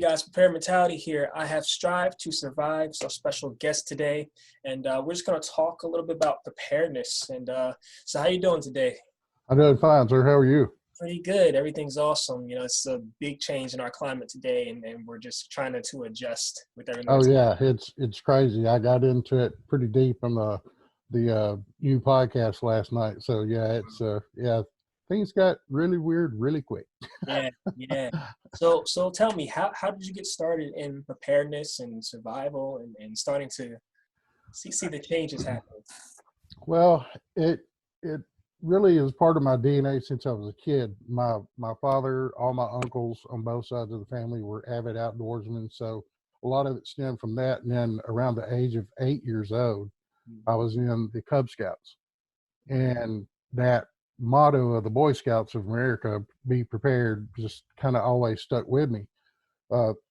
guys, Prepared Mentality here. I have Strive2Survive, so special guest today, and we're just going to talk a little bit about preparedness. So how you doing today? I'm doing fine, sir. How are you? Pretty good. Everything's awesome. It's a big change in our climate today, and we're just trying to adjust with everything Oh that's yeah, it's crazy. I got into it pretty deep on the new podcast last night. So yeah, things got really weird really quick. yeah, yeah. So tell me, how did you get started in preparedness and survival and starting to see the changes happening? Well, it really is part of my DNA since I was a kid. My father, all my uncles on both sides of the family were avid outdoorsmen, so a lot of it stemmed from that. And then around the age of 8 years old, I was in the Cub Scouts, and that motto of the Boy Scouts of America, "Be prepared," just kind of always stuck with me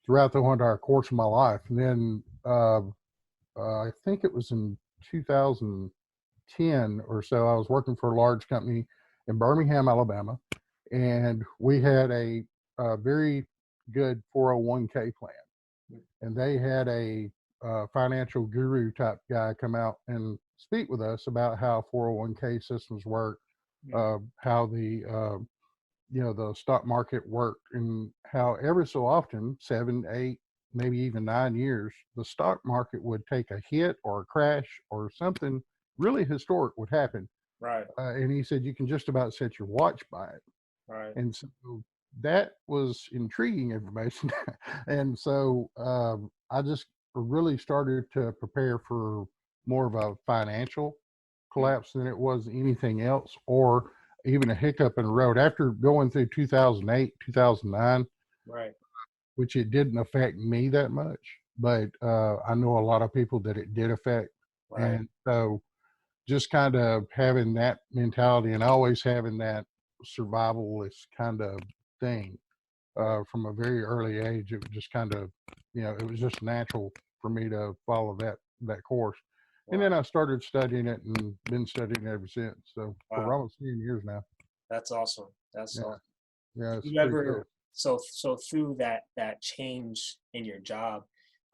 throughout the whole entire course of my life. And then I think it was in 2010 or so, I was working for a large company in Birmingham, Alabama, and we had a very good 401k plan. And they had a financial guru type guy come out and speak with us about how 401k systems work, how the stock market worked, and how ever so often, 7, 8, maybe even 9 years, the stock market would take a hit or a crash or something really historic would happen. Right, And he said you can just about set your watch by it. right. And so that was intriguing information. And so I just really started to prepare for more of a financial collapse than it was anything else, or even a hiccup in the road. After going through 2008, 2009, Right. which it didn't affect me that much, but I know a lot of people that it did affect. Right. And so just kind of having that mentality and always having that survivalist kind of thing from a very early age, it was just kind of, it was just natural for me to follow that course. And Wow. then I started studying it and been studying it ever since. So for Wow. almost 10 years now. That's awesome. That's Yeah, awesome. yeah, Did it's you pretty cool. ever so through that change in your job,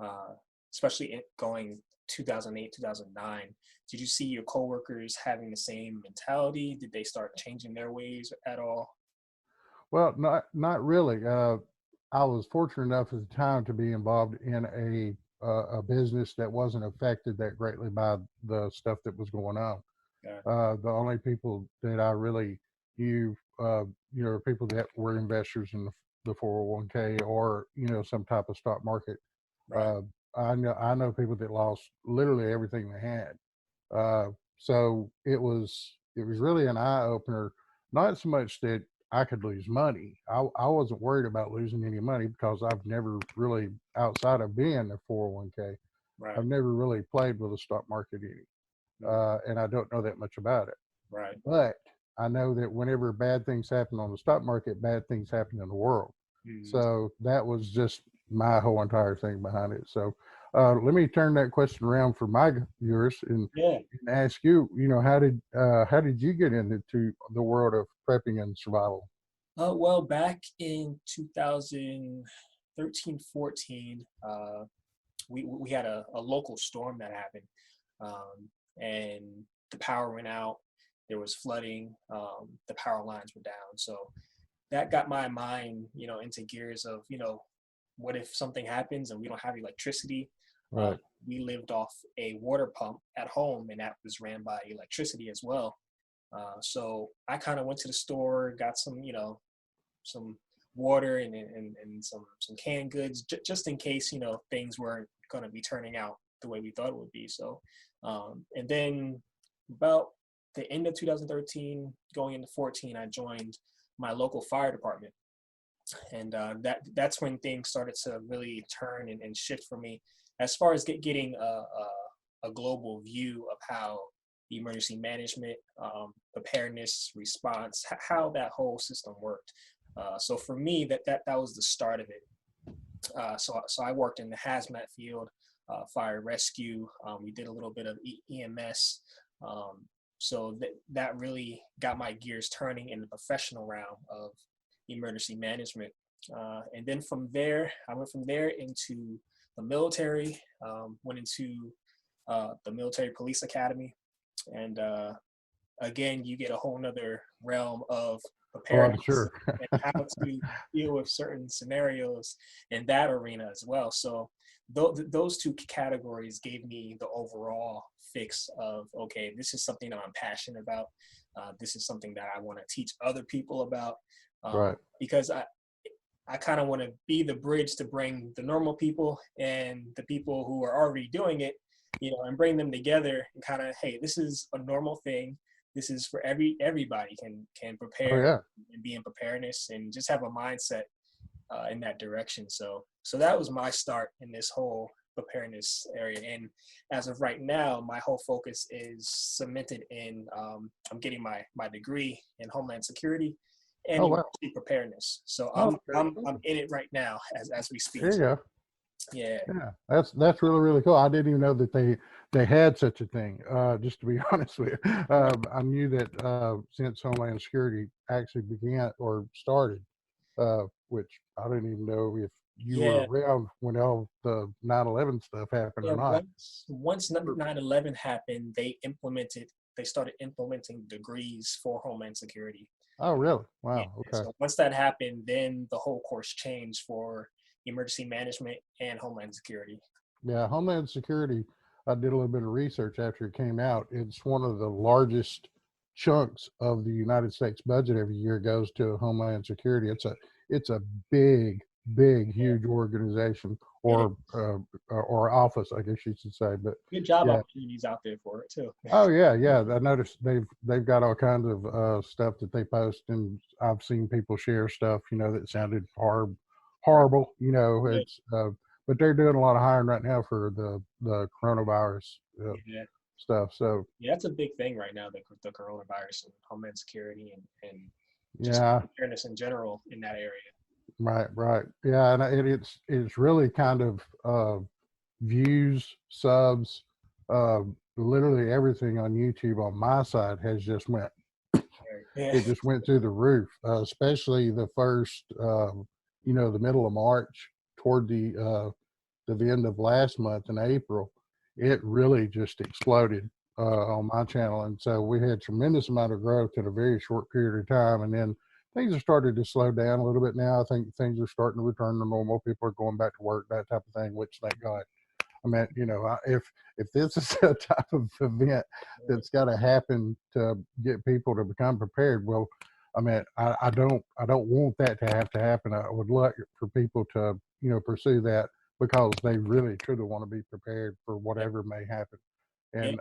uh, especially going 2008, 2009, did you see your coworkers having the same mentality? Did they start changing their ways at all? Well, not really. I was fortunate enough at the time to be involved in a business that wasn't affected that greatly by the stuff that was going on. Yeah. The only people that I really knew, people that were investors in the 401k or some type of stock market. Right. Uh, I know people that lost literally everything they had. Uh, so it was really an eye opener. Not so much that I could lose money. I wasn't worried about losing any money because I've never really, outside of being a 401k, Right. I've never really played with the stock market any, Mm. and I don't know that much about it. Right. But I know that whenever bad things happen on the stock market, bad things happen in the world. Mm. So that was just my whole entire thing behind it. So let me turn that question around for my viewers Yeah. and ask you. How did you get into the world of prepping and survival? Well, back in 2013, 14, we had a local storm that happened, and the power went out. There was flooding. The power lines were down. So that got my mind, into gears of, what if something happens and we don't have electricity? Uh, Right. we lived off a water pump at home, and that was ran by electricity as well. So I kind of went to the store, got some water and some canned goods just in case things weren't going to be turning out the way we thought it would be. So and then about the end of 2013 going into 14, I joined my local fire department, and that's when things started to really turn and shift for me as far as getting a global view of how emergency management, preparedness, response, how that whole system worked. So for me, that was the start of it. So I worked in the hazmat field, fire rescue. We did a little bit of EMS. So that really got my gears turning in the professional realm of emergency management. And then from there, I went from there into the military, went into the military police academy. And again, you get a whole nother realm of Oh, I'm preparedness sure. and how to deal with certain scenarios in that arena as well. So those two categories gave me the overall fix of, okay, this is something that I'm passionate about. This is something that I want to teach other people about, Right. because I kind of want to be the bridge to bring the normal people and the people who are already doing it, and bring them together and kind of, hey, this is a normal thing. This is for everybody can Oh, prepare yeah. and be in preparedness and just have a mindset in that direction. So that was my start in this whole preparedness area. And as of right now, my whole focus is cemented in, I'm getting my degree in Homeland Security and Oh, wow. emergency preparedness. So Oh, I'm okay. I'm I'm in it right now as we speak. There you go. Yeah. Yeah, that's really, really cool. I didn't even know that they had such a thing. Just to be honest with you, I knew that since Homeland Security actually began or started, which I didn't even know if you were Yeah. around when all the 9/11 stuff happened or Yeah. not. Once 9/11 happened, they started implementing degrees for Homeland Security. Oh, really? Yeah. Wow. Okay. So once that happened, then the whole course changed for emergency management and Homeland Security. Yeah, Homeland Security. I did a little bit of research after it came out. It's one of the largest chunks of the United States budget every year goes to Homeland Security. It's a big, big, Yeah. huge organization It is. or office, I guess you should say. But Good job yeah. opportunities out there for it too. Oh, yeah, yeah. I noticed they've got all kinds of stuff that they post, and I've seen people share stuff, that sounded Right. horrible. Yeah. It's but they're doing a lot of hiring right now for the coronavirus Yeah. stuff. So Yeah, that's a big thing right now, the coronavirus and Homeland Security and just yeah, fairness in general in that area. right, right, yeah, and it's really kind of views, subs, uh, literally everything on YouTube on my side has just went. Yeah. It just went through the roof, especially the first, the middle of March toward the end of last month in April. It really just exploded on my channel, and so we had tremendous amount of growth in a very short period of time. And then things have started to slow down a little bit now. I think things are starting to return to normal. People are going back to work, that type of thing, which thank God. I mean, if this is a type of event that's got to happen to get people to become prepared, well, I mean, I don't want that to happen. I would like for people to pursue that because they really truly want to be prepared for Yeah. whatever may happen. Yeah. And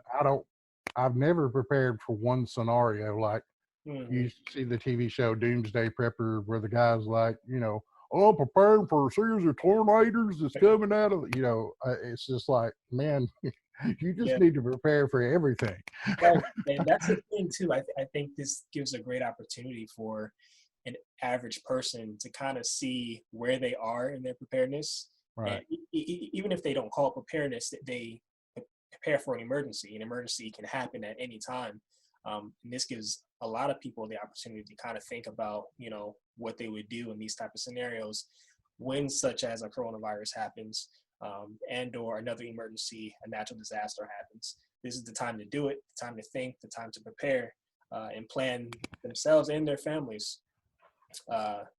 I've never prepared for one scenario like Hmm. you see the TV show Doomsday Prepper, where the guy's like, oh, preparing for a series of tornadoes that's coming out of, it's just like, man, you just Yeah. need to prepare for everything. Right. And that's the thing too. I think this gives a great opportunity for an average person to kind of see where they are in their preparedness. And Right. even if they don't call it preparedness, that they prepare for an emergency. An emergency can happen at any time. And this gives a lot of people the opportunity to kind of think about, what they would do in these type of scenarios when such as a coronavirus happens, and or another emergency, a natural disaster happens. This is the time to do it, the time to think, the time to prepare, and plan themselves and their families.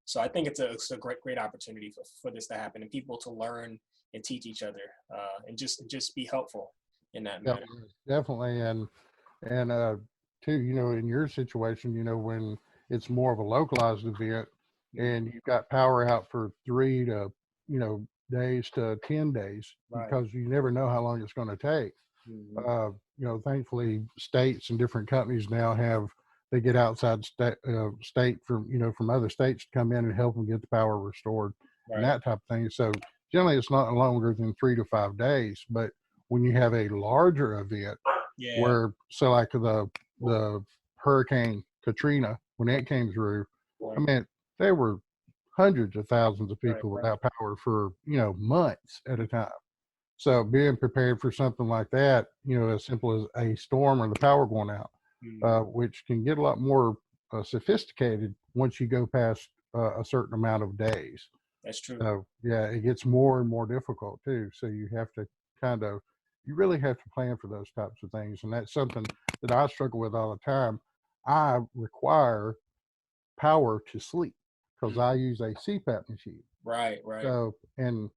So I think it's a great opportunity for this to happen and people to learn and teach each other, and just be helpful in that Yeah, manner. definitely. And too, in your situation, when it's more of a localized event Mhm. and you've got power out for 3 days to 10 days Right. because you never know how long it's going to take. Mhm. Thankfully, states and different companies now they get outside state from other states to come in and help them get the power restored and Right. that type of thing. So generally, it's not longer than 3 to 5 days. But when you have a larger event, Yeah. where so like the Hurricane Katrina when it came through, I Right. mean there were hundreds of thousands of Right. people Right. without power for months at a time. So being prepared for something like that, as simple as a storm or the power going out, Mhm. which can get a lot more sophisticated once you go past a certain amount of days. That's true. So yeah, it gets more and more difficult too. So you have to kind of, you really have to plan for those types of things, and that's something that I struggle with all the time. I require power to sleep because Mm. I use a CPAP machine. Right, right. So, and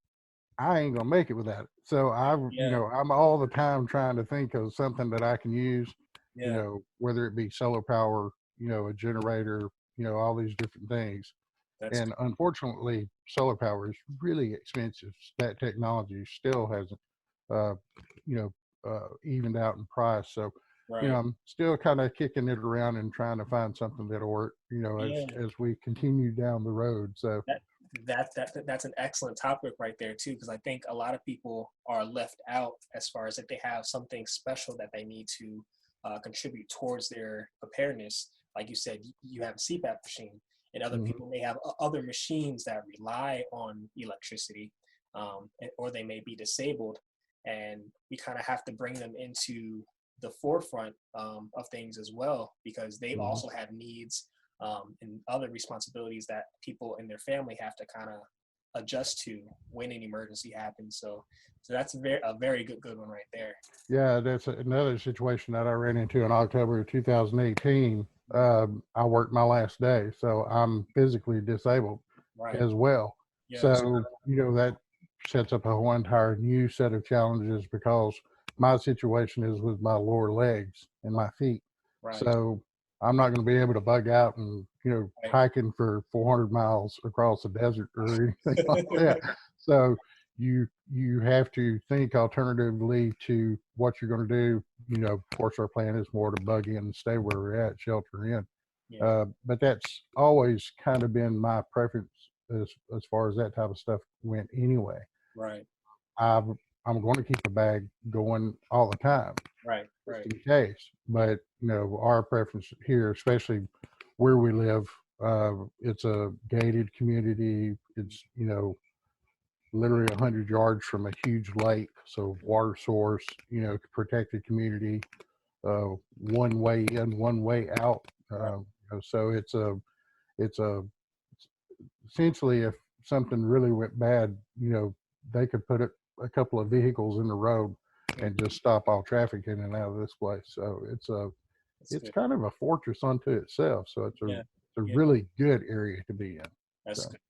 I ain't gonna make it without it. So Yeah, I'm all the time trying to think of something that I can use, yeah. whether it be solar power, a generator, all these different things. That's And unfortunately, solar power is really expensive. That technology still hasn't, uh, you know, evened out in price. So, right. I'm still kind of kicking it around and trying to find something that'll work, Yeah. as we continue down the road. So, That that's an excellent topic right there too, because I think a lot of people are left out as far as if they have something special that they need to contribute towards their preparedness. Like you said, you have a CPAP machine, and other mhm, people may have other machines that rely on electricity, or they may be disabled, and we kind of have to bring them into the forefront of things as well, because they mhm. also have needs and other responsibilities that people in their family have to kind of adjust to when an emergency happens. So that's a very good one right there. Yeah, that's another situation that I ran into in October of 2018. I worked my last day, so I'm physically disabled Right. as well. Yes. So, that sets up a whole entire new set of challenges because my situation is with my lower legs and my feet. Right. So I'm not going to be able to bug out and, Right. hiking for 400 miles across the desert or anything like that. So you have to think alternatively to what you're going to do. Of course, our plan is more to bug in and stay where we're at, shelter in. Yeah. But that's always kind of been my preference as far as that type of stuff went. Anyway, Right. I've, I'm going to keep a bag going all the time Right. just Right. in case. Yeah. But our preference here, especially where we live, it's a gated community. It's literally 100 yards from a huge lake, so water source, protected community, one way in, one way out. Right. So it's a essentially, if something really went bad, they could put a couple of vehicles in the road Mm. and just stop all traffic in and out of this place. So That's it's good. kind of a fortress unto itself. So Yeah. it's a Yeah. really good area to be in. That's So good.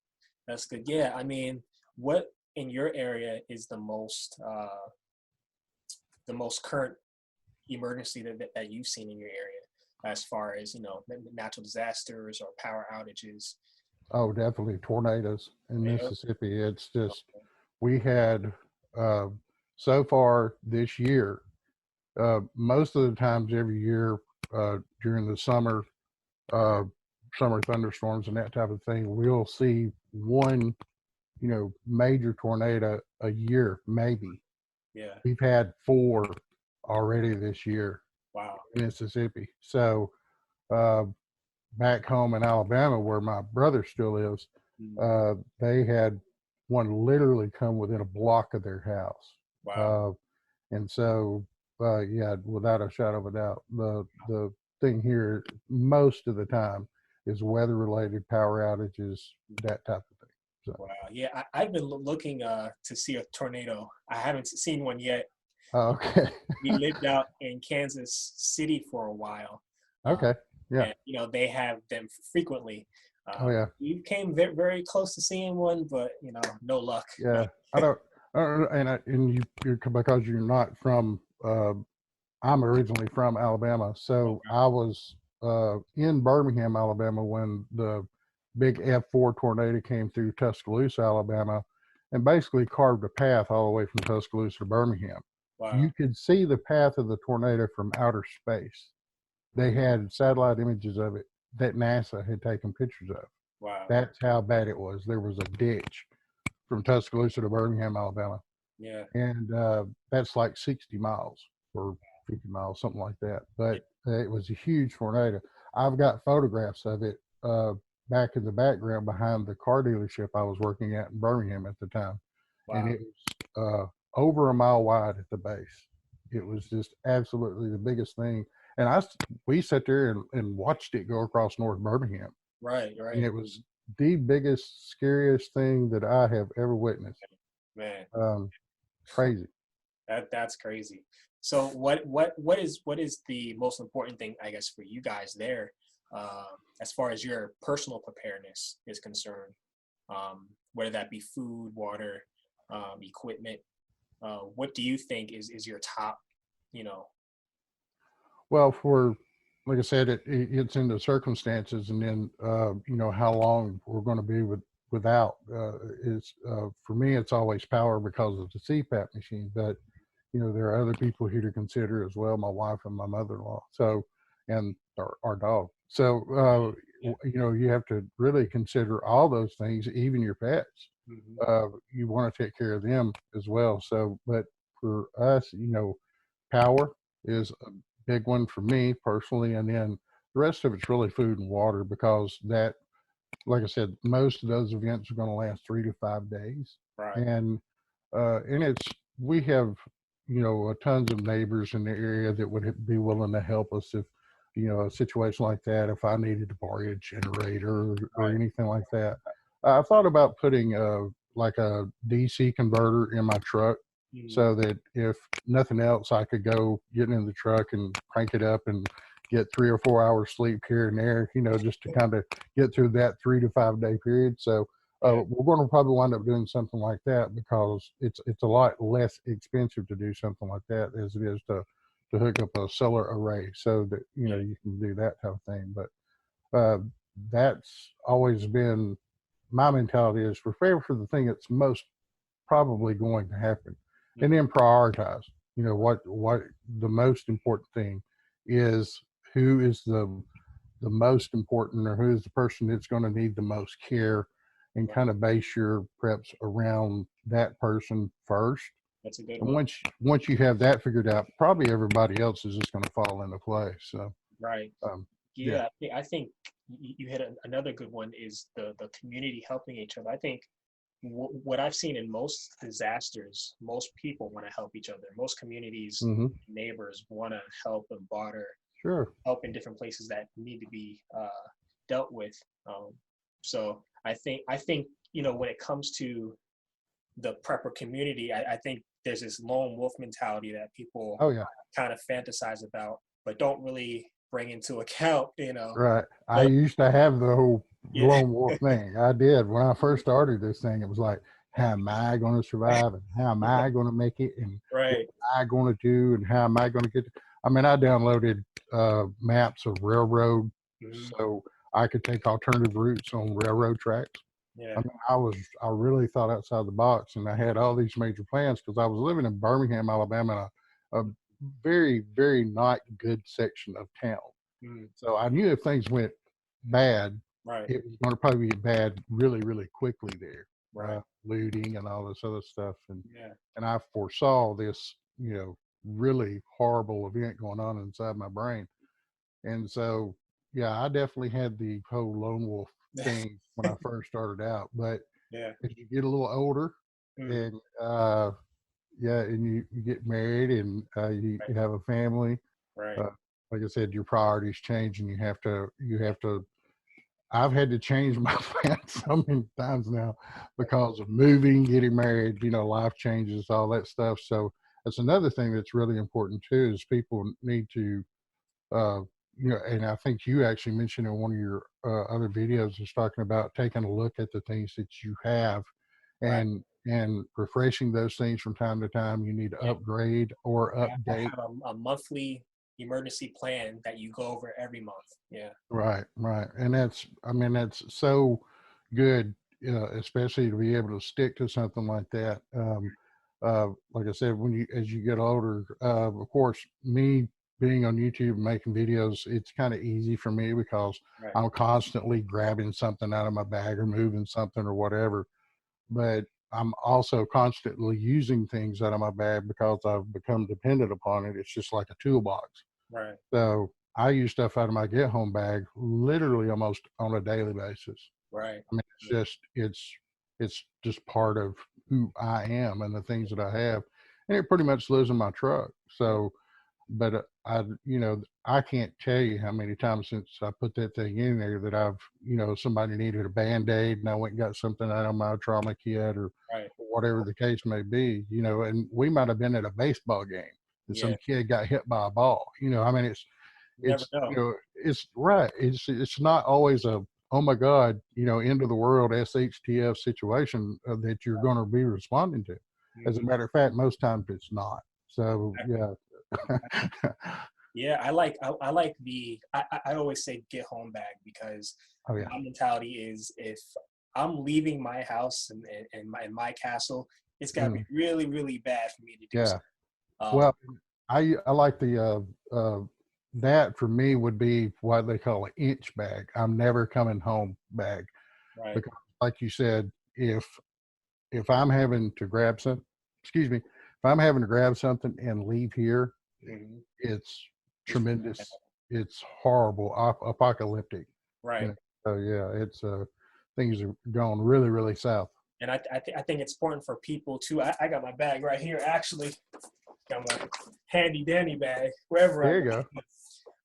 That's good. Yeah. I mean, what in your area is the most current emergency that you've seen in your area, as far as natural disasters or power outages? oh, definitely tornadoes in Yeah. Mississippi. It's just we had uh, so far this year. Most of the times every year during the uh, summer thunderstorms and that type of thing, we'll see one, major tornado a year, maybe. Yeah. We've had four already this year Wow. in Mississippi. So uh, back home in Alabama, where my brother still lives, Mm. they had one literally come within a block of their house. Wow. Uh, and so, yeah, without a shadow of a doubt, the thing here most of the time is weather related, power outages, that type of thing. So, Wow. Yeah, I've been looking to see a tornado. I haven't seen one yet. okay, We lived out in Kansas City for a while, uh, okay, yeah, and they have them frequently. oh yeah, We came very close to seeing one, but no luck. yeah. And you're because you're not from. I'm originally from Alabama, so I was in Birmingham, Alabama, when the big F4 tornado came through Tuscaloosa, Alabama, and basically carved a path all the way from Tuscaloosa to Birmingham. Wow. You could see the path of the tornado from outer space. They had satellite images of it that NASA had taken pictures of. Wow. That's how bad it was. There was a ditch from Tuscaloosa to Birmingham, Alabama, Yeah. and that's like 60 miles or 50 miles, something like that. Yeah. But it was a huge tornado. I've got photographs of it back in the background behind the car dealership I was working at in Birmingham at the time, and Wow. it was over a mile wide at the base. It was just absolutely the biggest thing, and we sat there and watched it go across North Birmingham. Right. And Right. it was the biggest, scariest thing that I have ever witnessed. Man, Um, Crazy. that's crazy. So what is the most important thing, I guess, for you guys there, as far as your personal preparedness is concerned? Whether that be food, water, equipment. What do you think is your top, you know? Well, for like I said, it's in the circumstances, and then how long we're going to be without. Is For me, it's always power because of the CPAP machine, but there are other people here to consider as well, my wife and my mother-in-law. So, and our dog. So, Yeah. you have to really consider all those things, even your pets. Hmm. You want to take care of them as well. So, but for us, power is a big one for me personally. And then the rest of it's really food and water, because that, like I said, most of those events are going to last 3 to 5 days. Right. And it's, we have, tons of neighbors in the area that would be willing to help us if, a situation like that, if I needed to borrow a generator or Right. anything like that. I thought about putting like a DC converter in my truck, Mhm. so that if nothing else, I could go get in the truck and crank it up and get 3 or 4 hours sleep here and there, just to kind of get through that 3 to 5 day period. So Yeah. we're going to probably wind up doing something like that, because it's a lot less expensive to do something like that as it is to hook up a solar array, so that Yeah. you can do that type of thing. But that's always been my mentality, is prepare for the thing that's most probably going to happen, and Mhm. then prioritize. What the most important thing is, who is the most important, or who is the person that's going to need the most care, and Right. kind of base your preps around that person first. That's a good And one. once you have that figured out, probably everybody else is just going to fall into place. So Right. um, yeah. Yeah. I think you hit another good one, is the community helping each other. I think what I've seen in most disasters, most people want to help each other. Most communities, Hmm. neighbors want to help and barter, Sure. help in different places that need to be dealt with. Um, so I think when it comes to the prepper community, I think there's this lone wolf mentality that people Oh yeah. kind of fantasize about, but don't really bring into account. Right. I The used to have the whole Yeah. lone wolf thing. I did. When I first started this thing, it was like, how am I going to survive? And how am I going to make it? And what Right. am I going to do? And how am I going to get? I mean, I downloaded maps of railroad, Mhm. so I could take alternative routes on railroad tracks. I Yeah. mean, I really thought outside the box, and I had all these major plans, because I was living in Birmingham, Alabama, a very, very not good section of town. Mhm. So I knew if things went bad, Right. it was going to probably be bad really, really quickly there. Right. Looting and all this other stuff, Yeah. and I foresaw this, really horrible event going on inside my brain. And so, yeah, I definitely had the whole lone wolf thing when I first started out. But Yeah. as you get a little older, Mhm. and yeah, and you get married, and you Right. have a family, Right. uh, like I said, your priorities change, and you have to. I've had to change my plans so many times now because of moving, getting married, life changes, all that stuff. So that's another thing that's really important too, is people need to, uh, and I think you actually mentioned in one of your other videos, is talking about taking a look at the things that you have, Right. and refreshing those things from time to time. You need to Yeah. upgrade or You have to update. have a monthly emergency plan that you go over every month. Yeah. Right, right. And that's, I mean, that's so good, especially to be able to stick to something like that. Like I said, as you get older, of course, me being on YouTube and making videos, it's kind of easy for me, because Right. I'm constantly grabbing something out of my bag or moving something or whatever. But I'm also constantly using things out of my bag, because I've become dependent upon it. It's just like a toolbox. Right. So I use stuff out of my get home bag literally almost on a daily basis. Right. I mean, it's just part of who I am and the things that I have, and it pretty much lives in my truck. Yeah. So but I can't tell you how many times since I put that thing in there that I've, somebody needed a Band-Aid and I went and got something out of my trauma kit or Right. whatever the case may be, and we might have been at a baseball game and Yeah. some kid got hit by a ball. I mean, You never know. it's right. It's not always a, oh my God, end of the world SHTF situation that you're going to be responding to. As a Mhm. matter of fact, most times it's not. So Exactly. yeah. Yeah, I like I always say get home bag because Oh yeah. my mentality is if I'm leaving my house and my castle, it's gotta be Mm, really, really bad for me to do so. yeah. Um, Well, I like the that for me would be what they call an inch bag. I'm never coming home bag right. because, like you said, if I'm having to grab some, excuse me, if I'm having to grab something and leave here, Mhm. it's It's really bad. tremendous. It's horrible, apocalyptic. You Right. know. So yeah, it's things are going really, really south. And I think it's important for people too. I got my bag right here actually. Got my handy dandy bag wherever I There go. you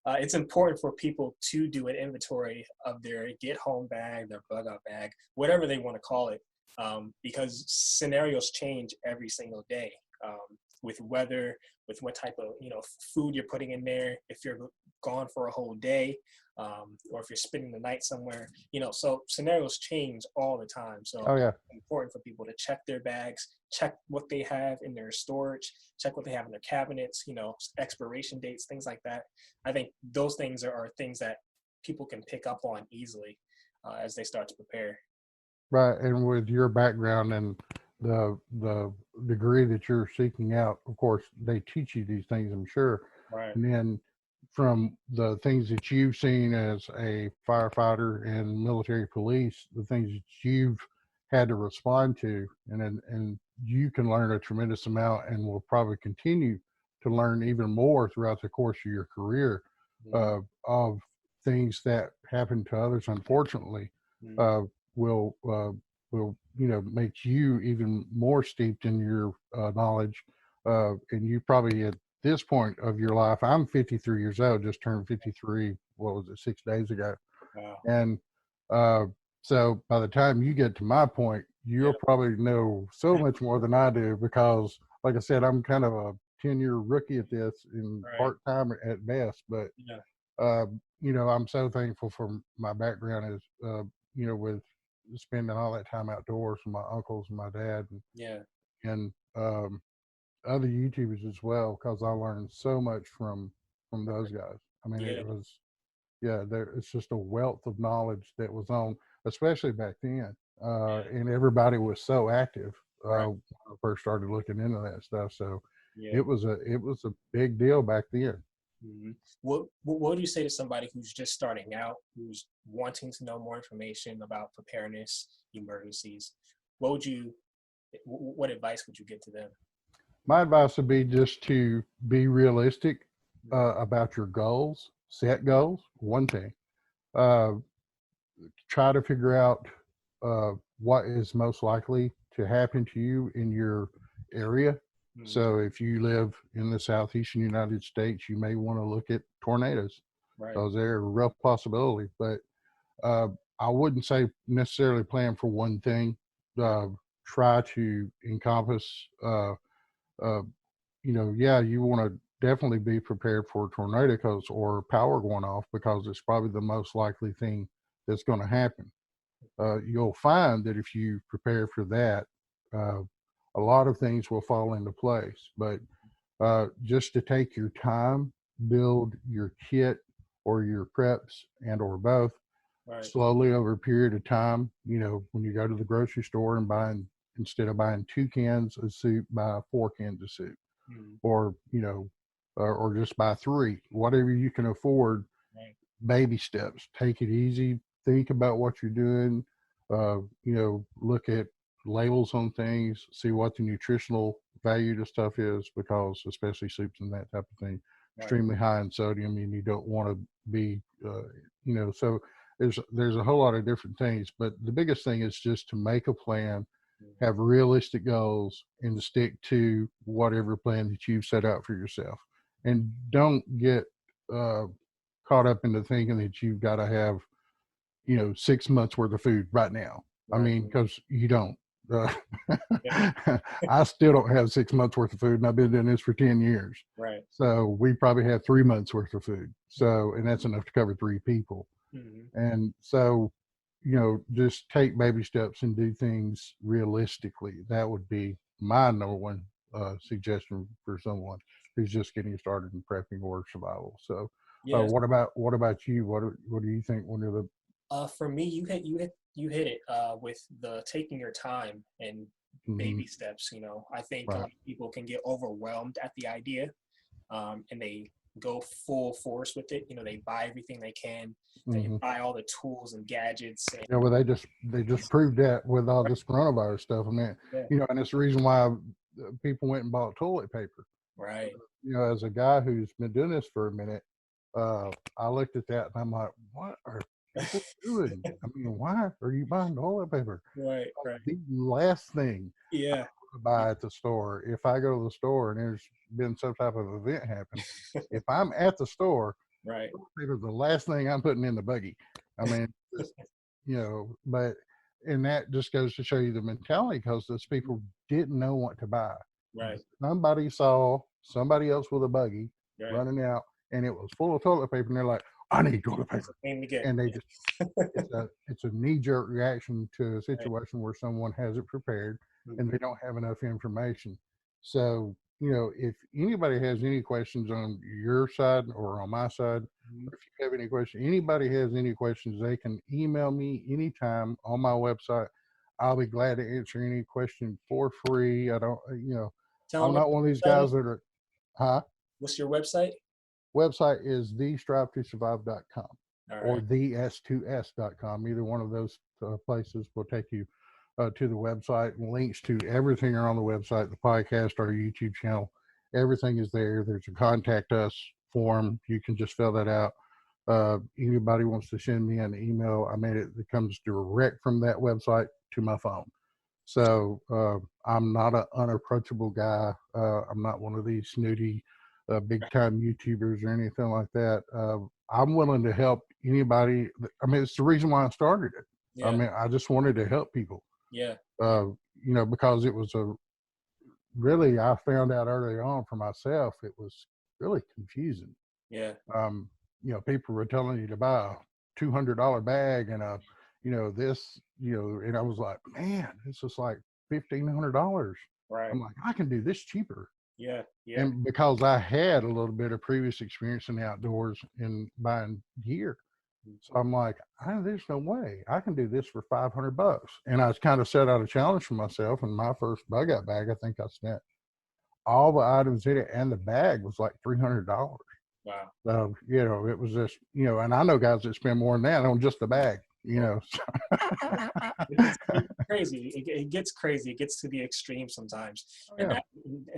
go. It's important for people to do an inventory of their get home bag, their bug out bag, whatever they want to call it, because scenarios change every single day with weather, with what type of food you're putting in there, if you're gone for a whole day, or if you're spending the night somewhere. So scenarios change all the time. So Oh yeah. it's important for people to check their bags, check what they have in their storage, check what they have in their cabinets, expiration dates, things like that. I think those things are things that people can pick up on easily as they start to prepare. Right, and with your background and the degree that you're seeking out, of course, they teach you these things, I'm sure. Right. And then from the things that you've seen as a firefighter and military police, the things that you've had to respond to, and you can learn a tremendous amount, and will probably continue to learn even more throughout the course of your career Mm-hmm. of things that happen to others, unfortunately. Mm-hmm. Uh, will make you even more steeped in your knowledge, and you probably at this point of your life, I'm 53 years old, just turned 53, what was it, 6 days ago. Wow. And uh, so by the time you get to my point, Yeah. you'll probably know so much more than I do, because like I said, I'm kind of a 10-year rookie at this and Right. part-time at best. But Yeah. uh, I'm so thankful for my background as with spending all that time outdoors with my uncles and my dad Yeah. and other YouTubers as well, because I learned so much from those guys. I mean, Yeah. it was it's just a wealth of knowledge that was on, especially back then, and everybody was so active Right. when I first started looking into that stuff. So Yeah. it was a big deal back then. Mm-hmm. What would you say to somebody who's just starting out, who's wanting to know more information about preparedness, emergencies? What advice would you give to them? My advice would be just to be realistic about your goals. Set goals, one thing. Uh, Try to figure out what is most likely to happen to you in your area. Mm-hmm. So if you live in the southeastern United States, you may want to look at tornadoes, Right. because they're a real possibility. But uh, I wouldn't say necessarily plan for one thing. Right. Uh, Try to encompass uh, yeah, you want to definitely be prepared for tornadoes or power going off, because it's probably the most likely thing that's going to happen. You'll find that if you prepare for that, uh, a lot of things will fall into place. But just to take your time, build your kit or your preps and or both Right. slowly over a period of time. When you go to the grocery store and instead of buying 2 cans of soup, buy 4 cans of soup, Mm-hmm. or or just buy three, whatever you can afford. Right. Baby steps, take it easy, think about what you're doing. Look at labels on things, see what the nutritional value to stuff is, because especially soups and that type of thing, Right. extremely high in sodium, and you don't want to be so there's a whole lot of different things, but the biggest thing is just to make a plan, Mm-hmm. have realistic goals, and to stick to whatever plan that you've set out for yourself. and don't get caught up into thinking that you've got to have 6 months worth of food right now. I Right. mean, because you don't. Uh, Yeah. I still don't have 6 months worth of food, and I've been doing this for 10 years. Right. So we probably have 3 months worth of food. So, and that's enough to cover 3 people. Mm-hmm. And so, just take baby steps and do things realistically. That would be my number one suggestion for someone who's just getting started in prepping or survival. So, Yes. what about you? What do you think one of the For me, you hit it with the taking your time and mhm, baby steps. I think a lot right? of people can get overwhelmed at the idea, and they go full force with it. They buy everything they can. They Hmm. buy all the tools and gadgets. And Yeah, well, they just proved that with all this coronavirus stuff. I mean, yeah, and it's the reason why people went and bought toilet paper. right. As a guy who's been doing this for a minute, I looked at that and I'm like, what are people doing? I mean, why are you buying toilet paper? Right. Right. The last thing Yeah. to buy at the store, if I go to the store and there's been some type of event happen, if I'm at the store, Right. toilet paper is the last thing I'm putting in the buggy. I mean, but and that just goes to show you the mentality because those people didn't know what to buy. Right. Somebody saw somebody else with a buggy Right. running out and it was full of toilet paper and they're like, I need toilet That's paper. the thing to get. And they just it's a knee-jerk reaction to a Right. situation where someone has it prepared and Mhm. they don't have enough information. So, if anybody has any questions on your side or on my side, Mhm. or if you have any questions, anybody has any questions, they can email me anytime on my website. I'll be glad to answer any question for free. I don't, Tell I'm them what not one of these your website guys is. that are, huh? What's your website? Website is the strive2survive.com All or right. the s2s.com. Either one of those places will take you to the website. Links to everything are on the website, the podcast, our YouTube channel. Everything is there. There's a contact us form. You can just fill that out. Anybody wants to send me an email, I made it. It comes direct from that website to my phone. So I'm not an unapproachable guy. I'm not one of these snooty, big time YouTubers or anything like that. I'm willing to help anybody. I mean, it's the reason why I started it. I Yeah. mean, I just wanted to help people, Yeah. Yeah. uh, because it was really, I found out early on for myself, it was really confusing. Yeah. um, people were telling you to buy a $200 bag and this, and I was like, man, this is like $1,500. Right. I'm like, I can do this cheaper. Yeah. Yeah. And because I had a little bit of previous experience in the outdoors and buying gear, so I'm like, there's no way I can do this for $500. And I kind of set out a challenge for myself. And my first bug out bag, I think I spent all the items in it, and the bag was like $300. Wow. So, it was just, and I know guys that spend more than that on just the bag, Well, so. it's crazy. It gets crazy. It gets to the extreme sometimes, and Yeah.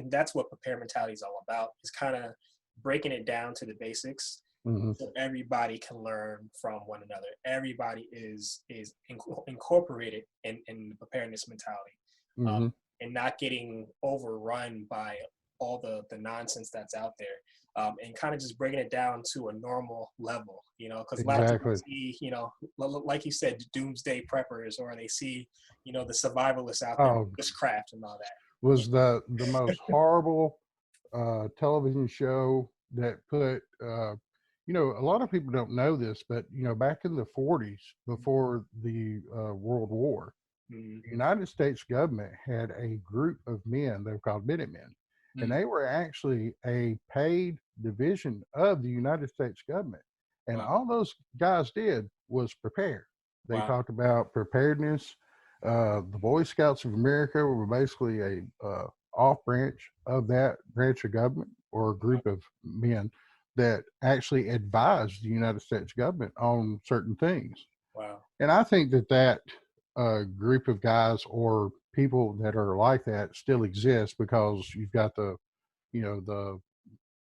that's what prepare mentality is all about. It's kind of breaking it down to the basics, Hmm. so everybody can learn from one another. Everybody is incorporated in the preparedness mentality, um, Hmm. and not getting overrun by all the nonsense that's out there, and kind of just bringing it down to a normal level. Because a lot of people Exactly. see, like you said, doomsday preppers, or they see, the survivalists out there, Oh, bushcraft and all that. was the most horrible television show that put, a lot of people don't know this, but, back in the 40s, before the World War, Mm-hmm. the United States government had a group of men, they were called Minutemen, and they were actually a paid division of the United States government. And Wow. all those guys did was prepare. They Wow. talked about preparedness. The Boy Scouts of America were basically a off branch of that branch of government, or a Wow. group of men that actually advised the United States government on certain things. Wow. And I think that group of guys or people that are like that still exists, because you've got the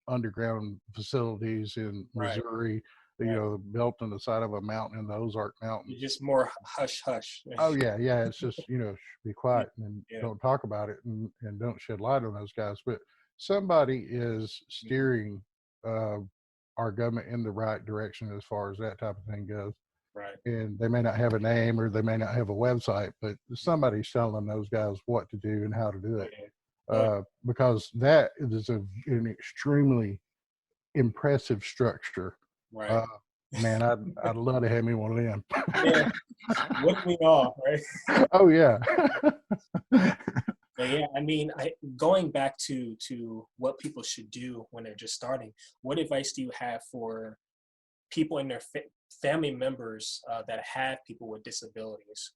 underground facilities in Right. Missouri, Right. built on the side of a mountain in the Ozark You're Mountains. just more hush hush. Oh yeah, yeah. It's just, be Yeah. quiet and Yeah. don't talk about it, and don't shed light on those guys. But somebody is Mhm. steering our government in the right direction as far as that type of thing goes. Right. And they may not have a name or they may not have a website, but somebody's telling those guys what to do and how to do Oh, it. yeah. Oh, Because that is an extremely impressive structure. right. Uh, Man, I'd love to have me one of them. Yeah. Wouldn't we all, right? Oh yeah. But yeah, I mean, going back to what people should do when they're just starting. What advice do you have for people and their family members that have people with disabilities?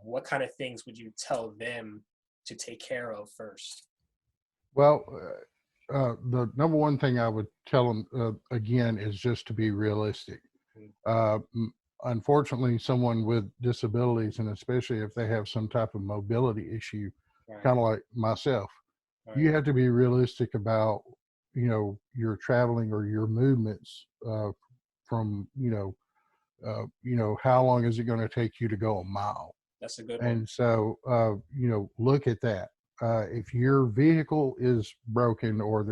What kind of things would you tell them to take care of first? Well, the number one thing I would tell them again is just to be realistic. Mm. Uh, m- Unfortunately, someone with disabilities, and especially if they have some type of mobility issue, Right. kind of like myself, Right. you have to be realistic about your traveling or your movements from how long is it going to take you to go a mile. That's a good one. And so, look at that. If your vehicle is broken or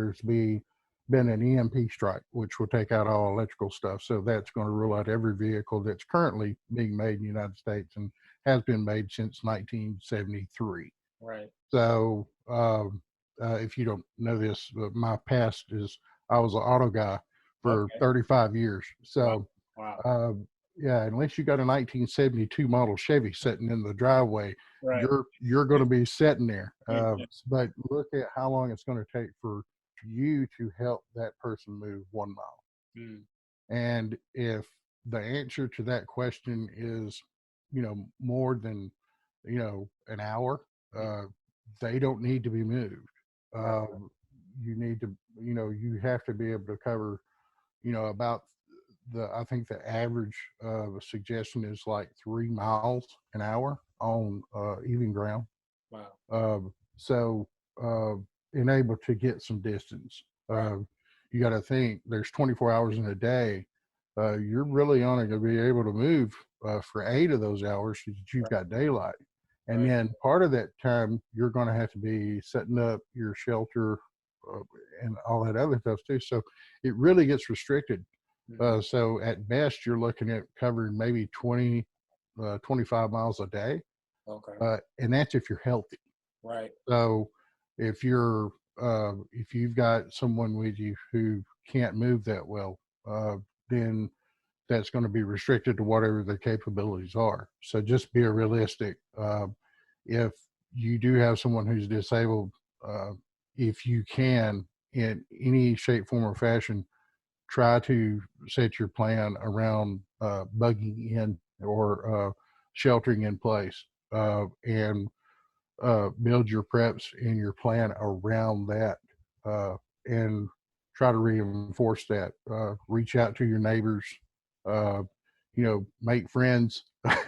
been an EMP strike, which will take out all electrical stuff, so that's going to rule out every vehicle that's currently being made in the United States and has been made since 1973. Right. So, if you don't know this, my past is I was an auto guy for Okay. 35 years. Wow. So, Wow. yeah, unless you got a 1972 model Chevy sitting in the driveway, Right. you're going to be sitting there. Mhm. But look at how long it's going to take for you to help that person move 1 mile. Mm. And if the answer to that question is, more than, an hour, Mm. uh, they don't need to be moved. Right. You need to, you have to be able to cover, about I think the average suggestion is like 3 miles an hour on even ground. Wow. So, being able to get some distance, Right. you got to think there's 24 hours in a day. You're really only going to be able to move for 8 of those hours that you've Right. got daylight. And Right. then part of that time, you're going to have to be setting up your shelter uh, and all that other stuff too. So it really gets restricted. Mhm. So at best, you're looking at covering maybe 20, 25 miles a day. Okay. And that's if you're healthy. Right. So if you've got someone with you who can't move that well, then that's going to be restricted to whatever their capabilities are. So just be realistic. If you do have someone who's disabled, uh, if you can, in any shape, form, or fashion, try to set your plan around bugging in or sheltering in place, and build your preps and your plan around that, and try to reinforce that. Reach out to your neighbors, uh, make friends.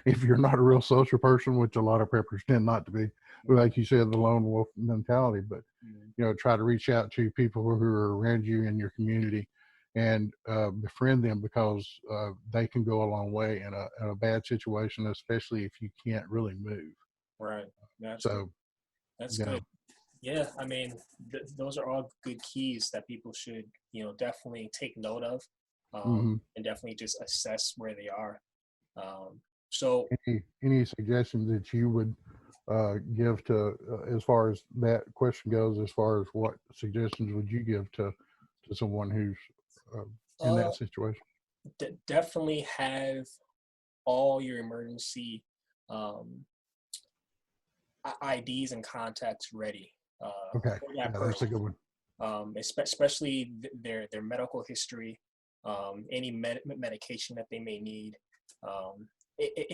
If you're not a real social person, which a lot of preppers tend not to be, like you said, the lone wolf mentality, but Mhm. try to reach out to people who are around you in your community and befriend them, because they can go a long way in a bad situation, especially if you can't really move. Right. Absolutely. So, That's yeah. good. Yeah, I mean, those are all good keys that people should, definitely take note of, Hmm. and definitely just assess where they are. So, Any suggestions that you would give to, as far as that question goes, as far as what suggestions would you give to someone who's uh, in uh, that situation? definitely have all your emergency um, IDs and contacts ready Okay, for that yeah, that's a person, good one. especially their medical history, any medication that they may need,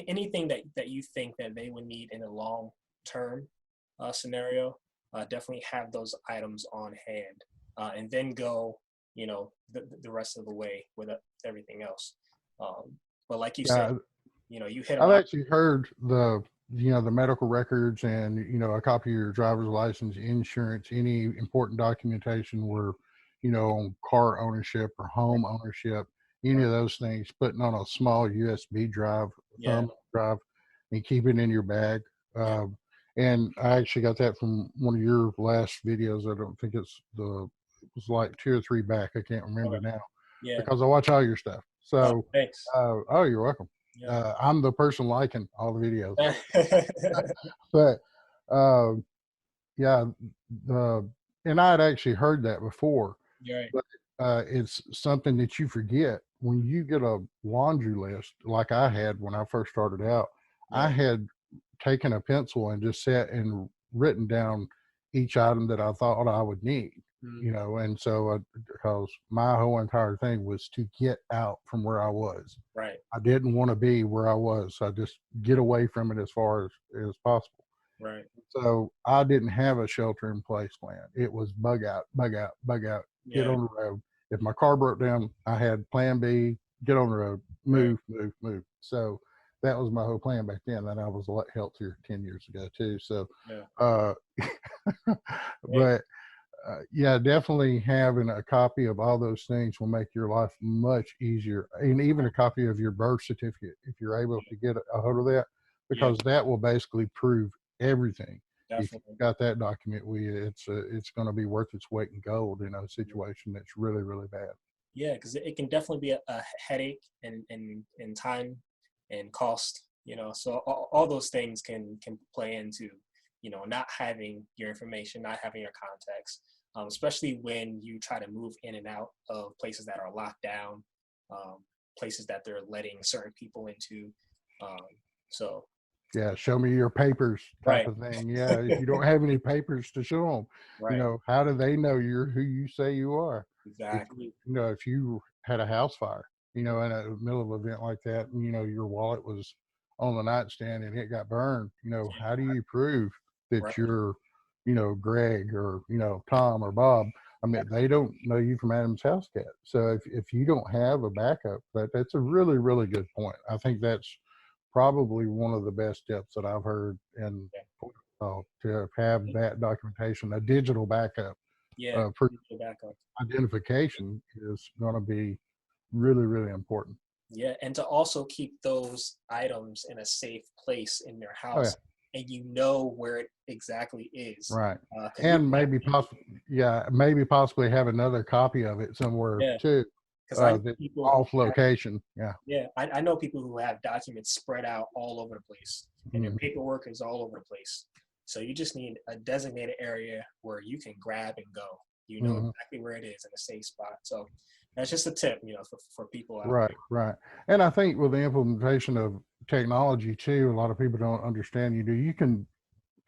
anything that you think that they would need in a long term scenario. Definitely have those items on hand, and then go, the rest of the way with everything else. But like you said, Yeah, you hit a I've lot. actually heard the medical records and a copy of your driver's license, insurance, any important documentation where on car ownership or home ownership, any Right. of those things, putting on a small USB drive, Yeah. thumb drive, and keep it in your bag. Yeah. And I actually got that from one of your last videos. I don't think it's was like 2 or 3 back. I can't remember Okay. now Yeah. because I watch all your stuff. Oh, So, thanks. oh, you're welcome. Yeah. I'm the person liking all the videos, but uh, yeah, the and I had actually heard that before, You're right. but it's something that you forget when you get a laundry list like I had when I first started out. I Yeah. had taken a pencil and just sat and written down each item that I thought I would need, Mm, you know, and so because my whole entire thing was to get out from where I was. right. I didn't want to be where I was. So I just get away from it as far as possible. Right. So I didn't have a shelter in place plan. It was bug out, bug out, bug out, get Yeah. on the road. If my car broke down, I had plan B, get on the road, Right. move, move, move. So that was my whole plan back then. And I was a lot healthier 10 years ago too. So, Yeah. uh, Hey. but yeah, definitely having a copy of all those things will make your life much easier. And even a copy of your birth certificate, if you're able to get a hold of that, Yeah. because that will basically prove everything. If Definitely. you've got that document with you, it's going to be worth its weight in gold in a situation that's really, really bad. Yeah, because it can definitely be a headache and time and cost. So all those things can play into not having your information, not having your contacts, especially when you try to move in and out of places that are locked down, places that they're letting certain people into. Um, so Yeah, show me your papers type right, of thing. Yeah, if you don't have any papers to show them, right, how do they know you're who you say you are? If exactly, if you had a house fire, in a middle of an event like that, and your wallet was on the nightstand and it got burned, how do you prove that right, you're, Greg or Tom or Bob? I mean, they don't know you from Adam's house cat. So if you don't have a backup, that's a really, really good point. I think that's probably one of the best steps that I've heard, and yeah, to have that documentation, a digital backup yeah, for digital backup. identification is going to be really, really important. Yeah, and to also keep those items in a safe place in their Oh yeah, house, and where it exactly is, right. because you And have maybe people. possibly, yeah, maybe possibly have another copy of it somewhere Yeah, too, because I know that's people who off have, location. Yeah. yeah, I know people who have documents spread out all over the place, and their Mhm. paperwork is all over the place. So you just need a designated area where you can grab and go. You know Mhm. exactly where it is in a safe spot. So that's just a tip, for people out Right, there. right. And I think with the implementation of technology too, a lot of people don't understand. You can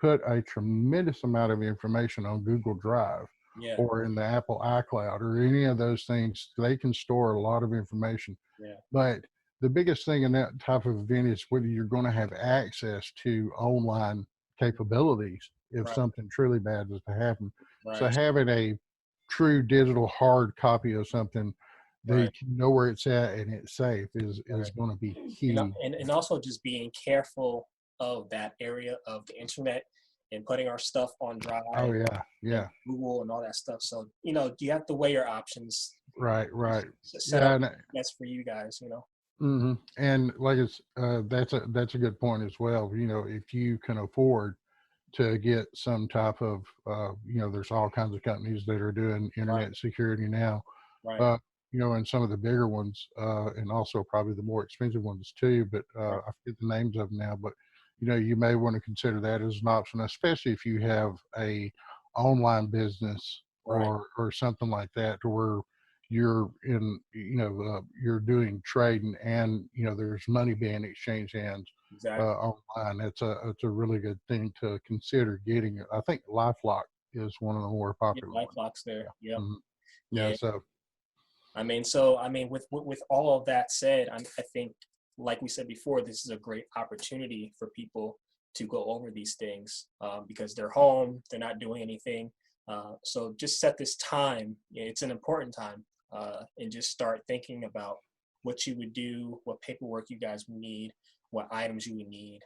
put a tremendous amount of information on Google Drive Yeah, or in the Apple iCloud or any of those things. They can store a lot of information. yeah, But the biggest thing in that type of event is whether you're going to have access to online capabilities if right, something truly bad is to happen. So right, having a true digital hard copy of something right, that you know where it's at and it's safe is right. going to be and key. and also just being careful of that area of the internet and putting our stuff on Oh Drive yeah, and yeah. Google and all that stuff. So you have to weigh your options. Right, right. Set up Yeah, and that's for you guys. and like that's a good point as well. If you can afford to get some type of there's all kinds of companies that are doing Right, internet security now, right, uh, and some of the bigger ones, and also probably the more expensive ones too. But right, I forget the names of them now. But you may want to consider that as an option, especially if you have a online business right. or something like that, to where you're in you're doing trading and there's money being exchanged hands Exactly. online. It's a really good thing to consider getting it. I think LifeLock is one of the more Yeah, popular life ones. locks there. Yeah. Yep. Yeah. Yeah. So With all of that said, I think, like we said before, this is a great opportunity for people to go over these things because they're home, they're not doing anything. So just set this time. It's an important time, and just start thinking about what you would do, what paperwork you guys would need, what items you would need,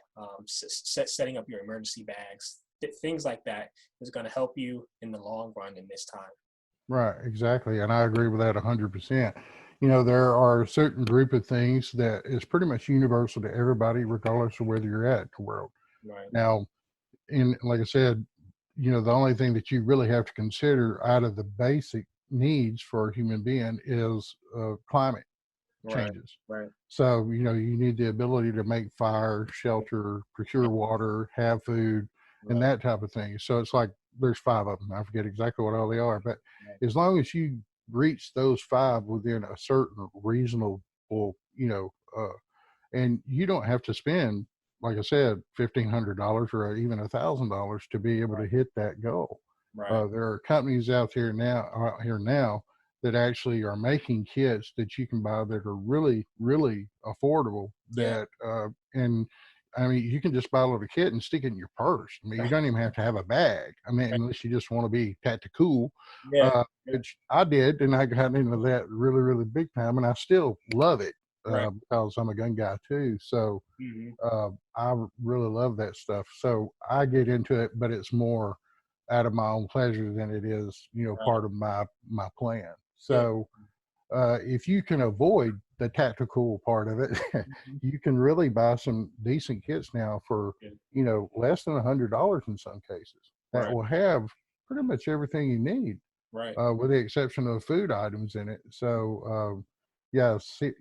setting up your emergency bags, things like that is going to help you in the long run in this time. right, exactly, and I agree with that 100%. There are a certain group of things that is pretty much universal to everybody, regardless of whether you're at the world. Right. Now, in like I said, the only thing that you really have to consider out of the basic needs for a human being is climate Right. changes. Right. So, you need the ability to make fire, shelter, procure water, have food, and Right. that type of thing. So it's like there's five of them. I forget exactly what all they are, but Right. as long as you reach those five within a certain reasonable, and you don't have to spend, like I said, $1,500 or even $1,000 to be able to hit that goal. Right. There are companies out here now that actually are making kits that you can buy that are really, really affordable. Yeah. And I mean, you can just buy a little kit and stick it in your purse. I mean, you don't even have to have a bag. I mean, unless you just want to be tactical, Yeah. Yeah. which I did, and I got into that really, really big time, and I still love it Right. because I'm a gun guy too. So Hmm. I really love that stuff. So I get into it, but it's more out of my own pleasure than it is, Right. part of my plan. Yeah. So if you can avoid the tactical part of it, Hmm. you can really buy some decent kits now for, Yeah. less than $100 in some cases that Right. will have pretty much everything you need, Right. with the exception of food items in it. So, yeah, see,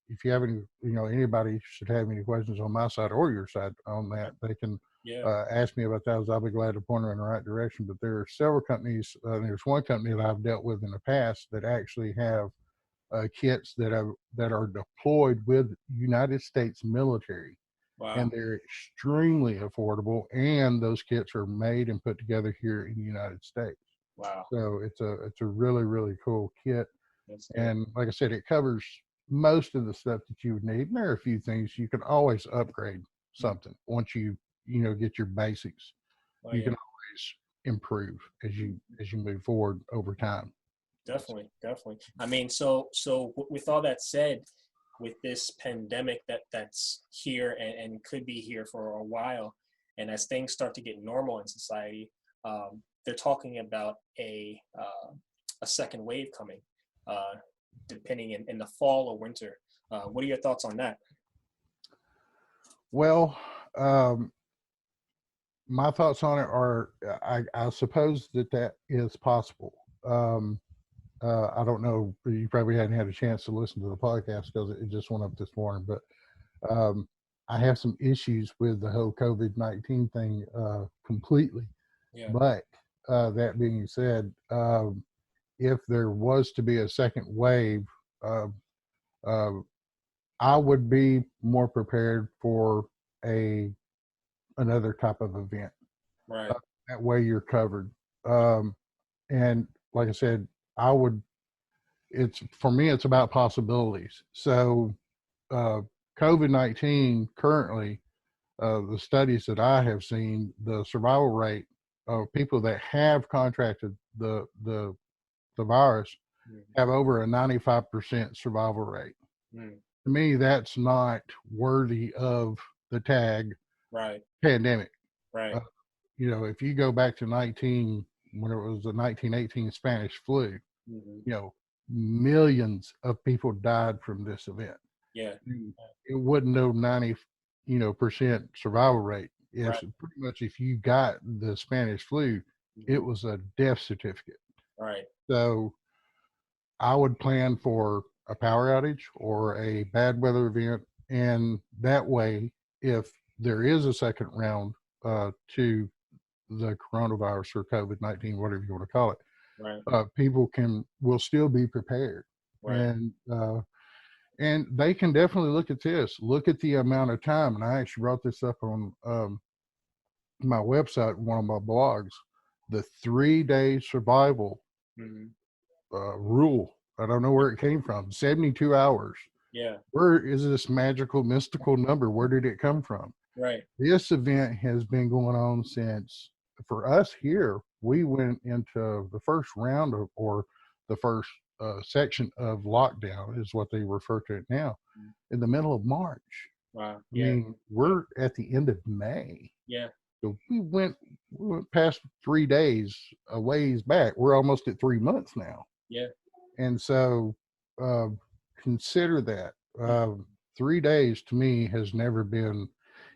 if you have any, anybody should have any questions on my side or your side on that, they can Yeah. ask me about those. I'll be glad to point them in the right direction. But there are several companies. There's one company that I've dealt with in the past that actually have kits that are deployed with United States military, and Wow. they're extremely affordable. And those kits are made and put together here in the United States. Wow. So it's a really, really cool kit. That's good. And like I said, it covers most of the stuff that you would need. And there are a few things you can always upgrade Mm. something once you get your basics. Oh You yeah. can always improve as you move forward over time. Definitely. Definitely. I mean, with all that said, with this pandemic that's here and could be here for a while, and as things start to get normal in society, they're talking about a second wave coming, uh, depending in the fall or winter. What are your thoughts on that? Well, um, my thoughts on it are, I suppose that is possible. Um, I don't know. You probably hadn't had a chance to listen to the podcast because it just went up this morning, but um, I have some issues with the whole COVID-19 thing completely. Yeah. But that being said, if there was to be a second wave, uh, uh, I would be more prepared for a another type of event. Uh, Right. that way, you're covered. Um, and like I said, I would. It's for me. It's about possibilities. So, uh, COVID-19 currently, the studies that I have seen, the survival rate of people that have contracted the virus Mm. have over a 95% survival rate. Mm. To me, that's not worthy of the tag Right. pandemic. Right. Uh, if you go back to when it was the 1918 Spanish flu, Hmm. you know, millions of people died from this event. Yeah. It wasn't no 90, percent survival rate. It's Right. pretty much if you got the Spanish flu, it Hmm. was a death certificate. Right. So I would plan for a power outage or a bad weather event, and that way, if there is a second round to the coronavirus or COVID-19, whatever you want to call it, Right. people will still be prepared, Right. and they can definitely look at this. Look at the amount of time, and I actually brought this up on my website, one of my blogs, the 3-day survival Hmm. rule. I don't know where it came from. 72 hours. Yeah. Where is this magical, mystical number? Where did it come from? Right. This event has been going on since, for us here, we went into the first round or the first section of lockdown, is what they refer to it now, Mm. in the middle of March. Wow. I Yeah. mean, Yeah. we're at the end of May. Yeah. So we went past 3 days a ways back. We're almost at 3 months now. Yeah. And so uh, consider that. Mm. 3 days to me has never been,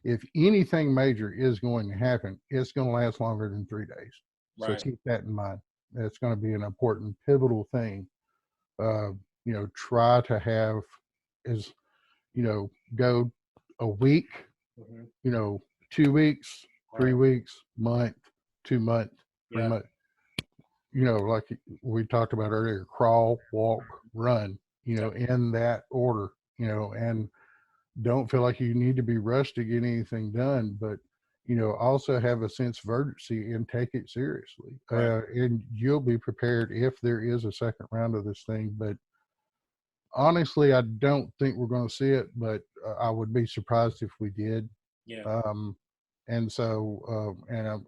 if anything major is going to happen, it's going to last longer than 3 days. So Right. keep that in mind. that's going to be an important pivotal thing. Try to have is, go a week, Hmm. 2 weeks, Right. 3 weeks, month, 2 months, three Yeah. months. Like we talked about earlier, crawl, walk, run. In that order. And don't feel like you need to be rushed to get anything done, but also have a sense of urgency and take it seriously. Right. And you'll be prepared if there is a second round of this thing. But honestly, I don't think we're going to see it, but I would be surprised if we did. Yeah. Um, and so, and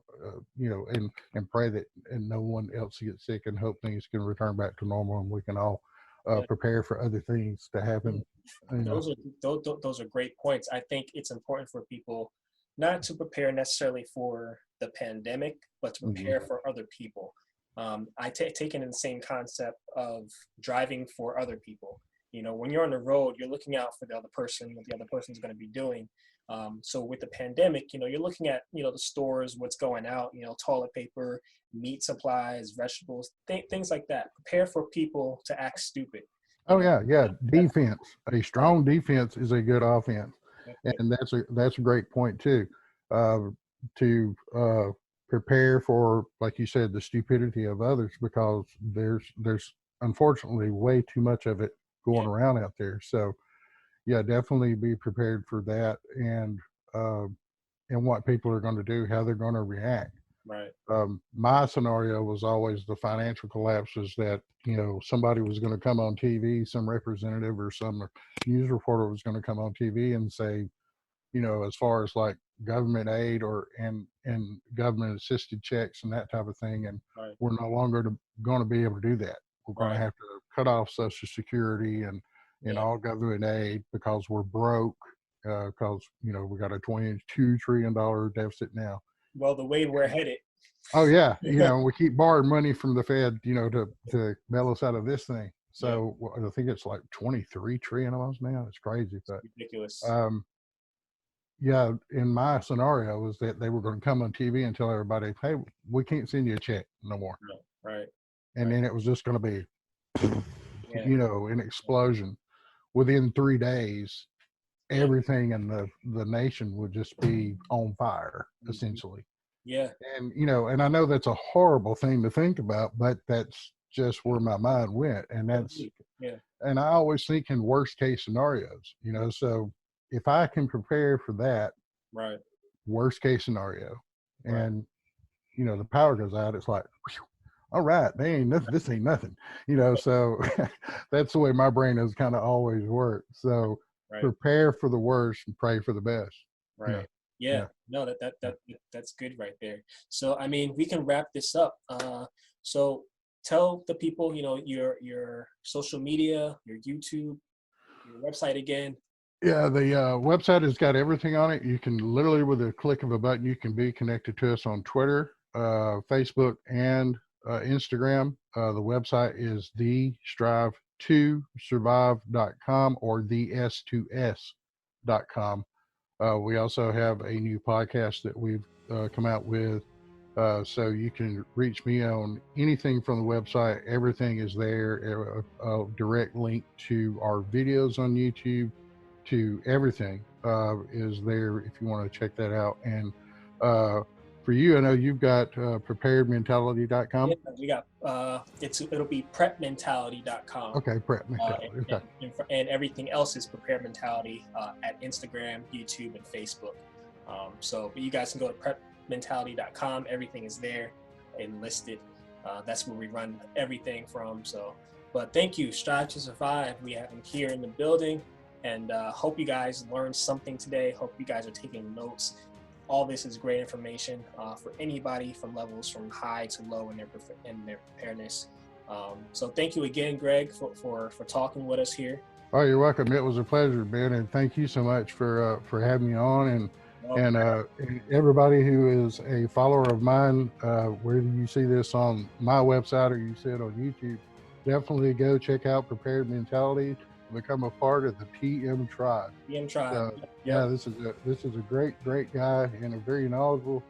pray that and no one else gets sick, and hope things can return back to normal, and we can all Yeah. prepare for other things to happen. Those are great points. I think it's important for people not to prepare necessarily for the pandemic, but to Mhm. prepare for other people. I take it in the same concept of driving for other people. When you're on the road, you're looking out for the other person, what the other person's going to be doing. So with the pandemic, you're looking at, the stores, what's going out, toilet paper, meat supplies, vegetables, things like that. Prepare for people to act stupid. You Oh know, yeah. that's Defense. A right. strong defense is a good offense, Yep. and that's a great point too. Uh, to prepare for, like you said, the stupidity of others, because there's unfortunately way too much of it Yeah. going around out there. So yeah, definitely be prepared for that, uh, and what people are going to do, how they're going to react. Right. My scenario was always the financial collapses, that somebody was going to come on TV, some representative or some news reporter was going to come on TV and say, as far as like government aid and government assisted checks and that type of thing, and Right. we're no longer going to be able to do that. We're going to Right. have to cut off Social Security and Yeah. all government aid because we're broke, because we got a $22 trillion deficit now. Well, the way we're headed. Oh yeah, we keep borrowing money from the Fed, to bail us out of this thing. Yeah. So I think it's like 23 trillion almost now. It's crazy, but Ridiculous. um, yeah. In my scenario, was that they were going to come on TV and tell everybody, "Hey, we can't send you a check no more," Right. Right. and Right. then it was just going to be, Yeah. an explosion. Within 3 days, Yeah. everything in the nation would just be on fire, Mhm. essentially. Yeah. And I know that's a horrible thing to think about, but that's just where my mind went. Agreed. Yeah. And I always think in worst case scenarios, so if I can prepare for that Right. worst case scenario, Right. and the power goes out, it's like, whew, all right, they ain't nothing, this ain't nothing, so that's the way my brain has kind of always worked. So Right. prepare for the worst and pray for the best. you know Right. Yeah. yeah No, that's good right there. So I mean, we can wrap this up. So tell the people, your social media, your YouTube, your website again. Yeah, the website has got everything on it. You can literally, with a click of a button, you can be connected to us on Twitter, Facebook, and Instagram. The website is the strive2survive.com or the s2s.com. We also have a new podcast that we've come out with. So you can reach me on anything from the website. Everything is there. A direct link to our videos on YouTube, to everything is there if you want to check that out. And for you, I know you've got preparedmentality.com. Yeah, we got it'll be prepmentality.com. Okay, prep mentality. Okay. And everything else is prepared mentality at Instagram, YouTube, and Facebook. But you guys can go to prepmentality.com. Everything is there and listed. That's where we run everything from. But thank you, Strive to Survive. We have them here in the building, and hope you guys learned something today. Hope you guys are taking notes. All this is great information for anybody from levels from high to low in their preparedness. So thank you again, Greg, for talking with us here. Oh, you're welcome. It was a pleasure, Ben, and thank you so much for having me on. And everybody who is a follower of mine, whether you see this on my website or you see it on YouTube, definitely go check out Prepared Mentality, become a part of the PM Tribe. PM Tribe. So, yeah, this is a great guy and a very knowledgeable.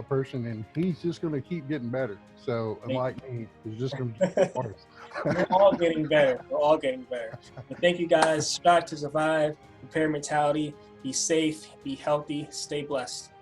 person, and he's just going to keep getting better. So Thank unlike me, he's just going to you. get worse. We're all getting better. We're all getting better. But thank you guys. Strive to survive. Prepare mentality. Be safe. Be healthy. Stay blessed.